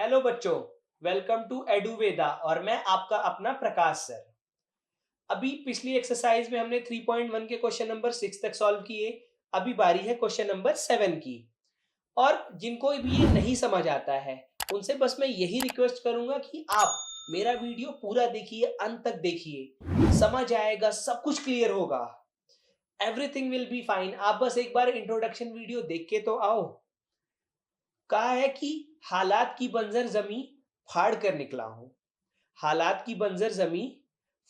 Hello बच्चों, welcome to एडुवेदा और मैं आपका अपना प्रकाश सर। अभी पिछली एक्सरसाइज में हमने 3.1 के क्वेश्चन नंबर 6 तक सॉल्व किए। अभी बारी है क्वेश्चन नंबर 7 की। और जिनको भी ये नहीं समझ आता है उनसे बस मैं यही रिक्वेस्ट करूंगा कि आप मेरा वीडियो पूरा देखिए, अंत तक देखिए, समझ आएगा, सब कुछ क्लियर होगा। Everything will be fine. आप बस एक बार इंट्रोडक्शन वीडियो देख के तो आओ। कहा है कि हालात की बंजर जमी फाड़ कर निकला हूं। हालात की बंजर जमी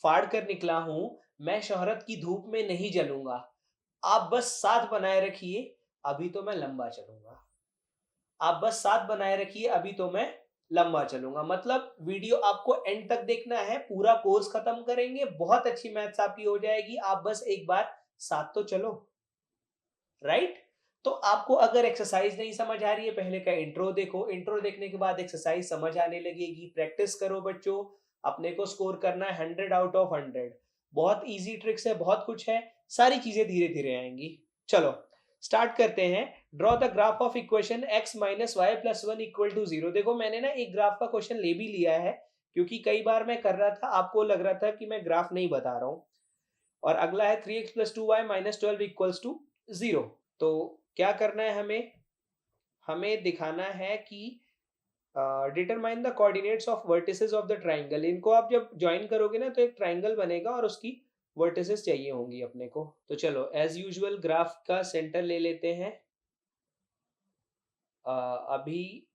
फाड़ कर निकला हूं। मैं शोहरत की धूप में नहीं जलूंगा। आप बस साथ बनाए रखिए, अभी तो मैं लंबा चलूंगा। आप बस साथ बनाए रखिए, अभी तो मैं लंबा चलूंगा। मतलब वीडियो आपको एंड तक देखना है, पूरा कोर्स खत्म करेंगे, बहुत अच्छी मैथ्स आपकी हो जाएगी। आप बस एक बार साथ तो चलो, राइट? तो आपको अगर एक्सरसाइज नहीं समझ आ रही है, पहले का इंट्रो देखो। इंट्रो देखने के बाद एक्सरसाइज समझ आने लगेगी। प्रैक्टिस करो बच्चों, अपने को स्कोर करना है 100 आउट ऑफ 100। बहुत इजी ट्रिक्स है, बहुत कुछ है, सारी चीजें धीरे धीरे आएंगी। चलो स्टार्ट करते हैं। Draw the graph of equation x minus y plus one equal to zero. देखो मैंने ना एक ग्राफ का क्वेश्चन ले भी लिया है, क्योंकि कई बार मैं कर रहा था, आपको लग रहा था कि मैं ग्राफ नहीं बता रहा हूं। और अगला है 3x plus two y minus twelve equals to zero. तो क्या करना है हमें? हमें दिखाना है कि determine the coordinates of vertices of the triangle. इनको आप जब ज्वाइन करोगे ना तो एक ट्राइंगल बनेगा और उसकी वर्टिसेस चाहिए होंगी अपने को। तो चलो एज यूजुअल ग्राफ का सेंटर ले लेते हैं। अभी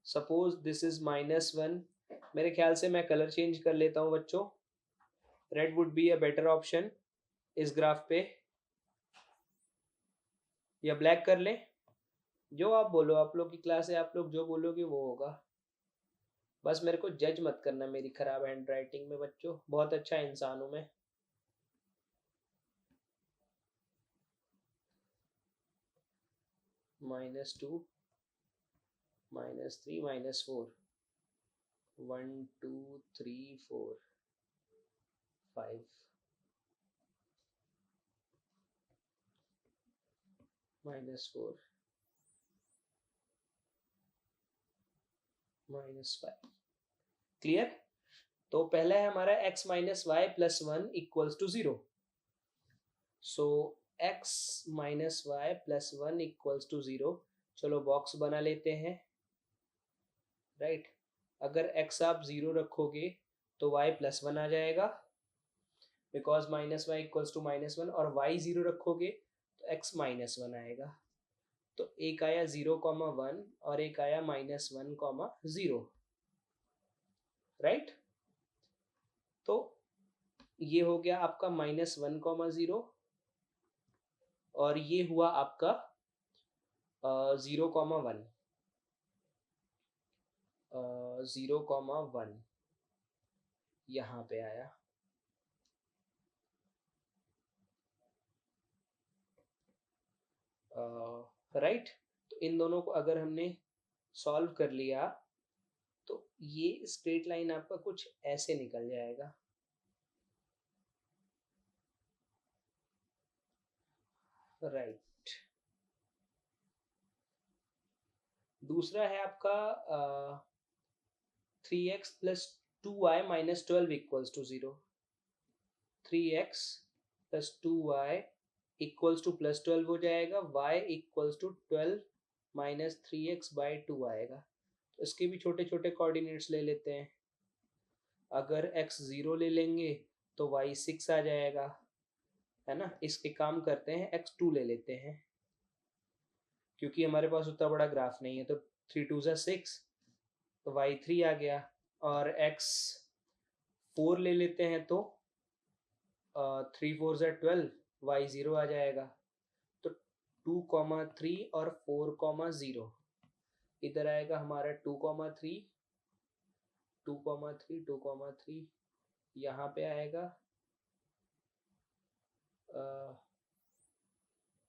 suppose this is minus one. मेरे ख्याल से मैं कलर चेंज कर लेता हूं बच्चों। Red would be a better option इस ग्राफ पे, या ब्लैक कर लें? जो आप बोलो, आप लोग की क्लास है, आप लोग जो बोलोगे वो होगा। बस मेरे को जज मत करना मेरी खराब हैंड राइटिंग में बच्चों, बहुत अच्छा इंसान हूं मैं। Minus two, minus three, minus four, one two three four five, minus four, minus five. Clear? तो पहला है हमारा x minus y plus one equals to zero. So x minus y plus one equals to zero. चलो box बना लेते हैं, right? अगर x आप जीरो रखोगे तो y प्लस वन आ जाएगा, because minus y equals to minus one. और y जीरो रखोगे तो x माइनस वन आएगा। तो एक आया जीरो कॉमा वन और एक आया minus one comma zero, right? तो ये हो गया आपका माइनस वन कॉमा जीरो, और ये हुआ आपका zero comma one, zero comma one यहाँ पे आया। राइट? तो इन दोनों को अगर हमने सॉल्व कर लिया तो ये स्ट्रेट लाइन आपका कुछ ऐसे निकल जाएगा, राइट? दूसरा है आपका three x plus two y minus twelve equals to zero. Three x plus two y equals to plus twelve हो जाएगा, y equals to twelve minus three x by two आएगा। तो इसके भी छोटे छोटे कोऑर्डिनेट्स ले लेते हैं। अगर x जीरो ले लेंगे तो y सिक्स आ जाएगा, है ना? इसके काम करते हैं, x टू ले लेते हैं, क्योंकि हमारे पास उतना बड़ा ग्राफ नहीं है। तो थ्री टू ज़ा सिक्स, तो y थ्री आ गया। और x फोर ले लेते हैं तो थ्री फोर ज़ा ट्वेल्व, वाई जीरो आ जाएगा। तो टू कॉमा थ्री और फोर कॉमा जीरो, इधर आएगा हमारा two comma three, two comma three, two comma three, यहाँ पे आएगा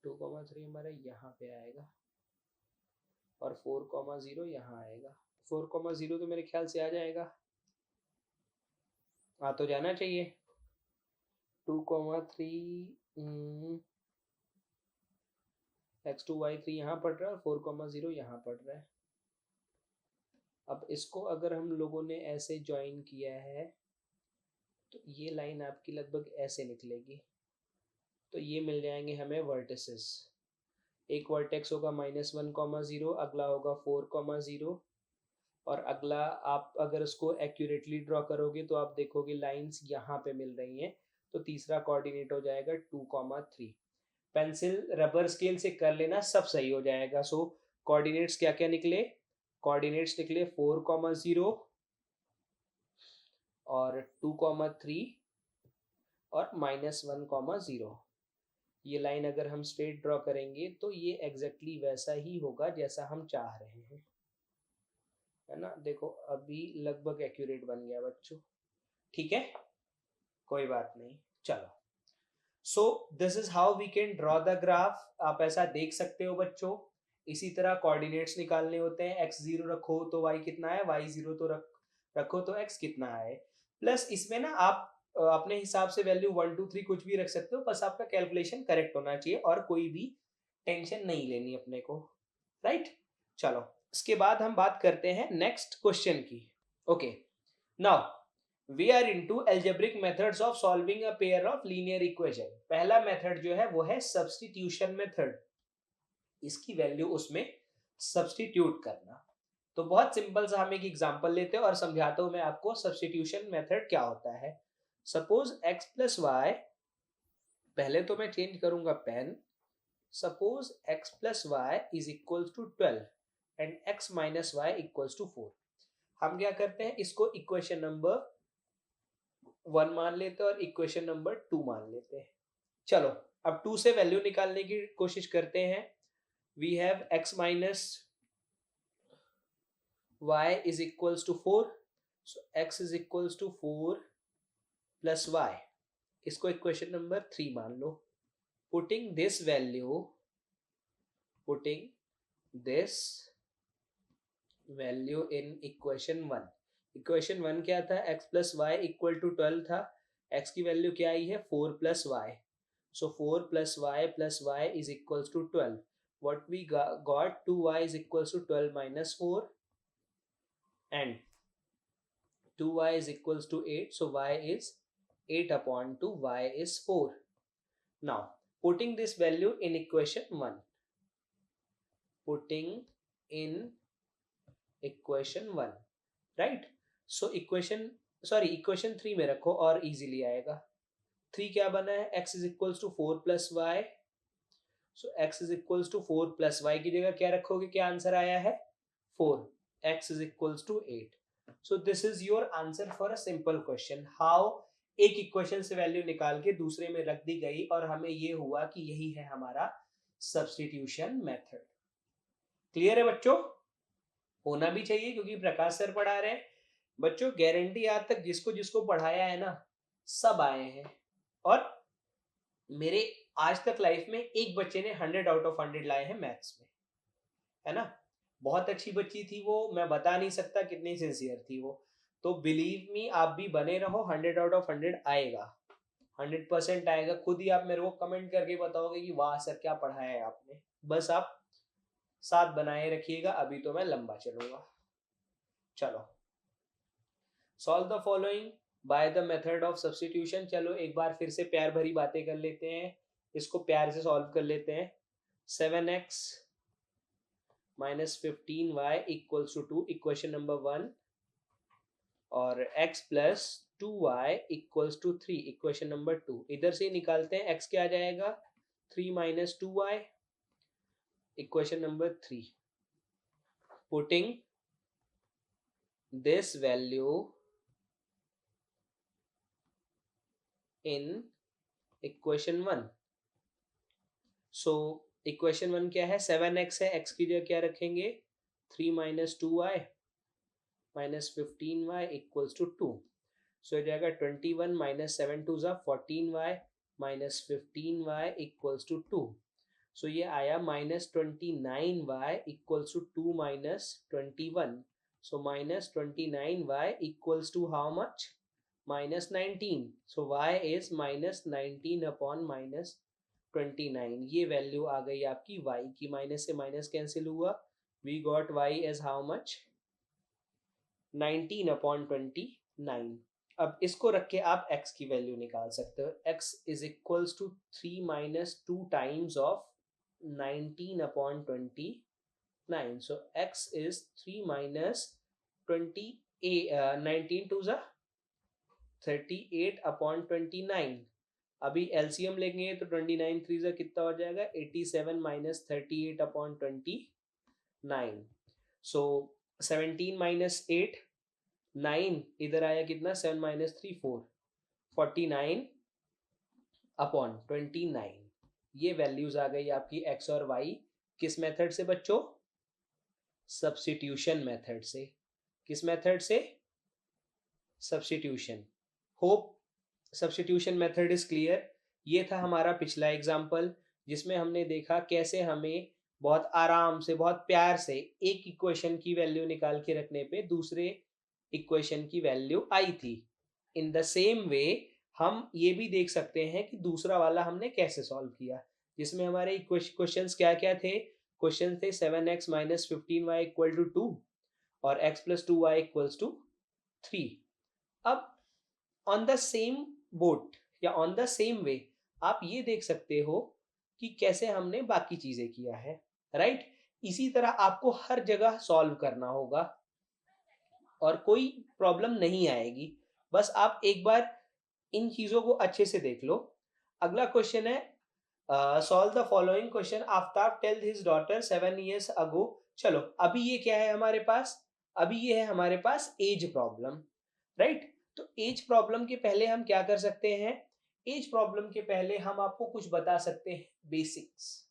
टू कॉमा थ्री हमारा यहाँ पे आएगा, और फोर कॉमा जीरो यहाँ आएगा। फोर कॉमा जीरो तो मेरे ख्याल से आ जाएगा, आ तो जाना चाहिए। टू कॉमा थ्री x2y3 यहाँ पढ़ रहा है और 4,0 यहाँ पढ़ रहा है। अब इसको अगर हम लोगों ने ऐसे ज्वाइन किया है तो ये लाइन आपकी लगभग ऐसे निकलेगी, तो ये मिल जाएंगे हमें वर्टिसेस। एक वर्टेक्स होगा -1,0, अगला होगा 4,0, और अगला आप अगर उसको एक्यूरेटली ड्रॉ करोगे तो आप देखोगे लाइंस यहाँ पे मिल रही हैं, तो तीसरा कोऑर्डिनेट हो जाएगा 2,3। पेंसिल रबर स्केल से कर लेना, सब सही हो जाएगा। सो कोऑर्डिनेट्स क्या क्या निकले? कोऑर्डिनेट्स निकले 4,0 और 2,3 और -1,0। ये लाइन अगर हम स्ट्रेट ड्रॉ करेंगे तो ये एग्जैक्टली वैसा ही होगा जैसा हम चाह रहे हैं, है ना। देखो अभी लगभग एक्यूरेट बन गया बच्चों, ठीक है, कोई बात नहीं। चलो, so this is how we can draw the graph. आप ऐसा देख सकते हो बच्चों। इसी तरह कोऑर्डिनेट्स निकालने होते हैं। x0 रखो तो y कितना है, y0 तो रखो तो x कितना है। प्लस इसमें ना आप अपने हिसाब से वैल्यू 1 2 3 कुछ भी रख सकते हो, बस आपका कैलकुलेशन करेक्ट होना चाहिए और कोई भी टेंशन नहीं लेनी अपने को, राइट। चलो, इसके बाद हम बात करते हैं नेक्स्ट क्वेश्चन की। Okay, now we are into algebraic methods of solving a pair of linear equation. पहला मेथड जो है वो है सब्स्टिट्यूशन मेथड, इसकी वैल्यू उसमें सब्स्टिट्यूट करना। तो बहुत सिंपल सा हम एक एग्जांपल लेते हैं और समझाता हूं मैं आपको सब्स्टिट्यूशन मेथड क्या होता है। सपोज x प्लस वाई, पहले तो मैं चेंज करूंगा pen. Suppose x plus y is equals to 12 and x minus y equals to 4। हम क्या करते हैं, इसको इक्वेशन नंबर 1 मान लेते हैं और इक्वेशन नंबर 2 मान लेते हैं। चलो, अब 2 से वैल्यू निकालने की कोशिश करते हैं। We have x minus y is equals to 4, so x is equals to 4 plus y, इसको इक्वेशन नंबर 3 मान लो। putting this value in equation 1। Equation 1 क्या था, x plus y equal to 12 था। x की वैल्यू क्या आई है, 4 plus y, so 4 plus y is equals to 12। what we got, 2y is equals to 12 minus 4 and 2y is equals to 8, so y is 8 upon 2, y is 4। now putting this value in equation 1, right। so equation 3 में रखो और easily आएगा। 3 क्या बना है, x is equals to 4 plus y, so x is equals to 4 plus y की जगह क्या रखोगे, क्या आंसर आया है, 4। x is equals to 8। so this is your answer for a simple question how एक इक्वेशन से वैल्यू निकाल के दूसरे में रख दी गई और हमें ये हुआ कि यही है हमारा सब्स्टिट्यूशन मेथड। क्लियर है बच्चों? होना भी चाहिए क्योंकि प्रकाश सर पढ़ा रहे हैं। बच्चों गारंटी आज तक जिसको जिसको पढ़ाया है ना, सब आए हैं। और मेरे आज तक लाइफ में एक बच्चे ने 100 आउट ऑफ 100 लाए हैं मैथ्स में, है ना। बहुत अच्छी बच्ची थी वो, मैं बता नहीं सकता कितनी सिंसियर थी वो। तो बिलीव मी, आप भी बने रहो, 100 आउट ऑफ 100 आएगा, 100% आएगा। खुद ही आप मेरे को कमेंट करके बताओगे कि वाह सर क्या पढ़ाया है आपने। बस आप साथ बनाए रखिएगा, अभी तो मैं लंबा चलूंगा। चलो, solve the following by the method of substitution. चलो एक बार फिर से प्यार भरी बातें कर लेते हैं, इसको प्यार से सॉल्व कर लेते हैं। 7x minus 15y equals to 2, equation number 1, और x plus 2y equals to 3, equation number 2। इधर से निकालते हैं, x क्या आ जाएगा, 3 minus 2y, equation number 3। Putting this value in equation 1। so equation 1 क्या है, 7x है, x की जगह क्या रखेंगे, 3 minus 2y minus 15y equals to 2। so हो जाएगा 21 minus 7 2 जा 14y minus 15y equals to 2। so ये आया minus 29y equals to 2 minus 21। so minus 29y equals to how much, minus 19। so y is minus 19 upon minus 29, ये value आ गई आपकी y की, minus से माइनस कैंसिल हुआ, we got y as how much, 19/29। अब इसको रख के आप x की वैल्यू निकाल सकते हो, x is equals to 3 minus 2 times of 19/29, so x is 3 minus 19 to the 38/29। अभी एलसीएम लेंगे तो 29 3 से कितना हो जाएगा, 87 माइनस 38/29, सो 17 माइनस 8, 9 इधर आया कितना, 7 माइनस 3 4, 49/29। ये वैल्यूज आ गई आपकी एक्स और वाई, किस मेथड से बच्चों, सब्स्टिट्यूशन मेथड से। किस मेथड से, substitution. Hope substitution method is clear. ये था हमारा पिछला एग्जाम्पल जिसमें हमने देखा कैसे हमें बहुत आराम से, बहुत प्यार से एक इक्वेशन की वैल्यू निकाल के रखने पे दूसरे इक्वेशन की वैल्यू आई थी। इन द सेम वे हम ये भी देख सकते हैं कि दूसरा वाला हमने कैसे सॉल्व किया, जिसमें हमारे क्वेश्चंस क्या क्या थे। क्वेश्चन थे 7x minus 15y equal to 2 और x plus 2y equals to 3। अब ऑन द सेम बोट या ऑन द सेम वे आप ये देख सकते हो कि कैसे हमने बाकी चीजें किया है, राइट। इसी तरह आपको हर जगह सॉल्व करना होगा और कोई प्रॉब्लम नहीं आएगी, बस आप एक बार इन चीजों को अच्छे से देख लो। अगला क्वेश्चन है, solve the following question, Aftab tailed his daughter 7 years अगो। चलो अभी ये क्या है हमारे पास, अभी ये है हमारे पास एज प्रॉब्लम, राइट। तो एज प्रॉब्लम के पहले हम क्या कर सकते हैं, एज प्रॉब्लम के पहले हम आपको कुछ बता सकते हैं बेसिक्स।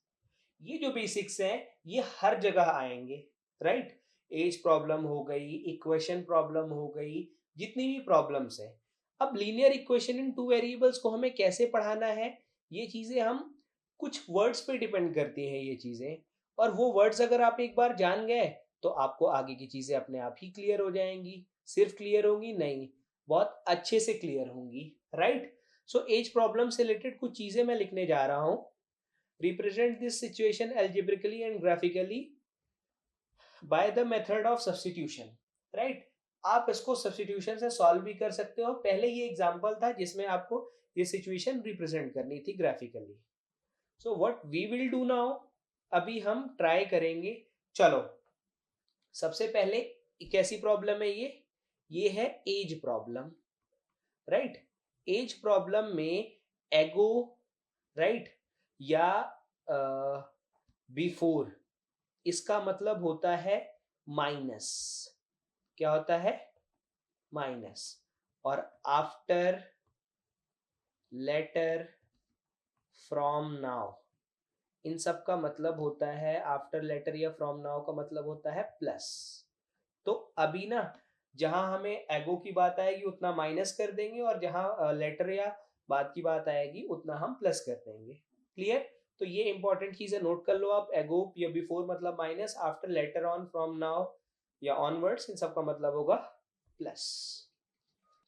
ये जो बेसिक्स हैं ये हर जगह आएंगे, राइट। एज प्रॉब्लम हो गई, इक्वेशन प्रॉब्लम हो गई, जितनी भी प्रॉब्लम्स है। अब linear equation in two variables को हमें कैसे पढ़ाना है, ये चीजें हम कुछ वर्ड्स पे डिपेंड करती हैं ये चीजें, और वो वर्ड्स अगर आप एक बार जान गए तो आपको आगे की चीजें अपने आप ही क्लियर हो जाएंगी। सिर्फ क्लियर होंगी नहीं, बहुत अच्छे से क्लियर होंगी, राइट। सो एज प्रॉब्लम से रिलेटेड कुछ चीजें मैं लिखने जा रहा हूं। Represent this situation algebraically and graphically by the method of substitution, right. आप इसको सब्स्टिट्यूशन से सॉल्व भी कर सकते हो। पहले ये एग्जांपल था जिसमें आपको ये सिचुएशन रिप्रेजेंट करनी थी graphically. So what we will do now, अभी हम ट्राई करेंगे। चलो सबसे पहले कैसी प्रॉब्लम है ये है age problem, right. Age problem में एगो, राइट, या बिफोर, इसका मतलब होता है माइनस। क्या होता है, माइनस। और आफ्टर, लेटर, फ्रॉम नाउ, इन सब का मतलब होता है, आफ्टर, लेटर या फ्रॉम नाउ का मतलब होता है प्लस। तो अभी ना जहां हमें एगो की बात आएगी उतना माइनस कर देंगे, और जहां लेटर या बात की बात आएगी उतना हम प्लस कर देंगे। क्लियर। तो ये इंपॉर्टेंट चीजें नोट कर लो आप, एगो या बिफोर मतलब minus, after, later on, from now या ऑनवर्ड्स, इन सब का मतलब होगा प्लस।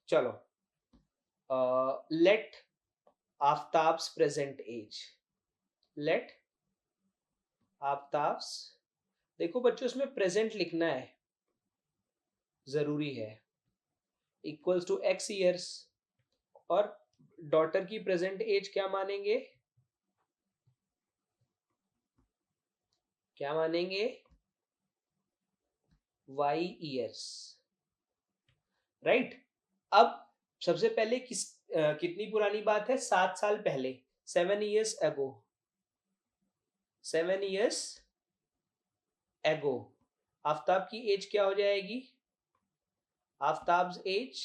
चलो let Aftab's present age, let Aftab's, देखो बच्चों इसमें प्रेजेंट लिखना है, जरूरी है, इक्वल्स टू एक्स ईयर्स। और डॉटर की प्रेजेंट एज क्या मानेंगे, क्या मानेंगे, वाई ईयर्स, राइट। अब सबसे पहले कितनी पुरानी बात है, 7 साल पहले, 7 years ago, 7 years ago। Aftab की एज क्या हो जाएगी, Aftab's age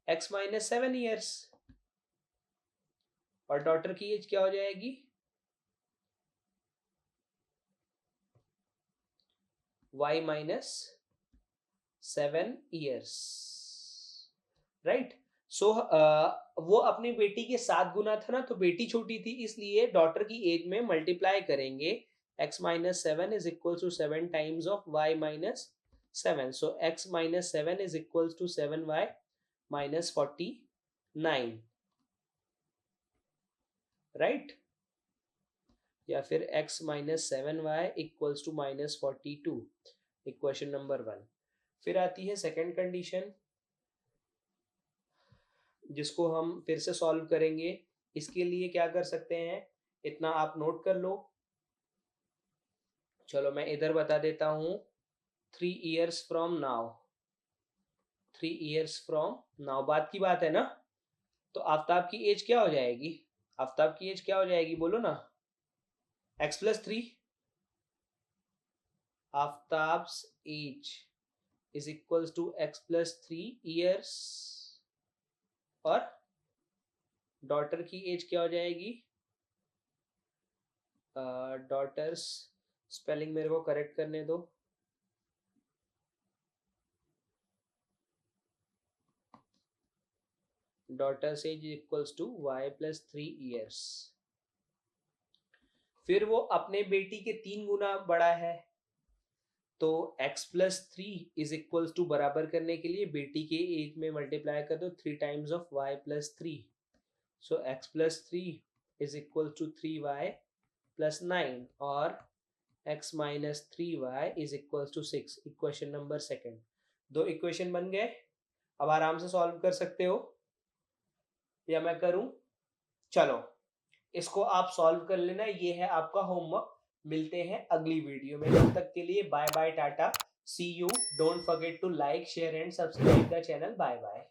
x minus 7 years, और डॉटर की एज क्या हो जाएगी, y minus 7 years, right. So वो अपनी बेटी के साथ गुना था ना, तो बेटी छोटी थी इसलिए डॉटर की एज में मल्टीप्लाई करेंगे, x minus 7 is equal to 7 times of y minus 7, so x minus 7 is equal to 7y minus 49, right. या फिर x minus 7y equals to -42, equation number 1। फिर आती है सेकंड कंडीशन, जिसको हम फिर से सॉल्व करेंगे। इसके लिए क्या कर सकते हैं, इतना आप नोट कर लो। चलो मैं इधर बता देता हूँ। 3 years from now, 3 years from now, बात की बात है ना। तो आफ्ताब की एज क्या हो जाएगी, आफ्ताब की एज क्या हो जाएगी, बोलो ना। x+3, Aftab's age is equals to x+3 years, और डॉटर की एज क्या हो जाएगी, डॉटर्स स्पेलिंग मेरे को करेक्ट करने दो। Daughter's age equals to y+3 years। फिर वो अपने बेटी के 3 गुना बड़ा है, तो x+3 इज इक्वल्स टू बराबर करने के लिए बेटी के एज में मल्टीप्लाई कर दो 3 times of y+3। So x+3 is equal to 3y+9, और x minus 3y is equal to 6, equation number second. 2 इक्वेशन बन गए। अब आराम से सॉल्व कर सकते हो, या मैं करूं। चलो इसको आप सॉल्व कर लेना, ये है आपका होमवर्क। मिलते हैं अगली वीडियो में, तब तक के लिए bye bye, tata, see you. Don't forget to like, share and subscribe the channel. Bye bye.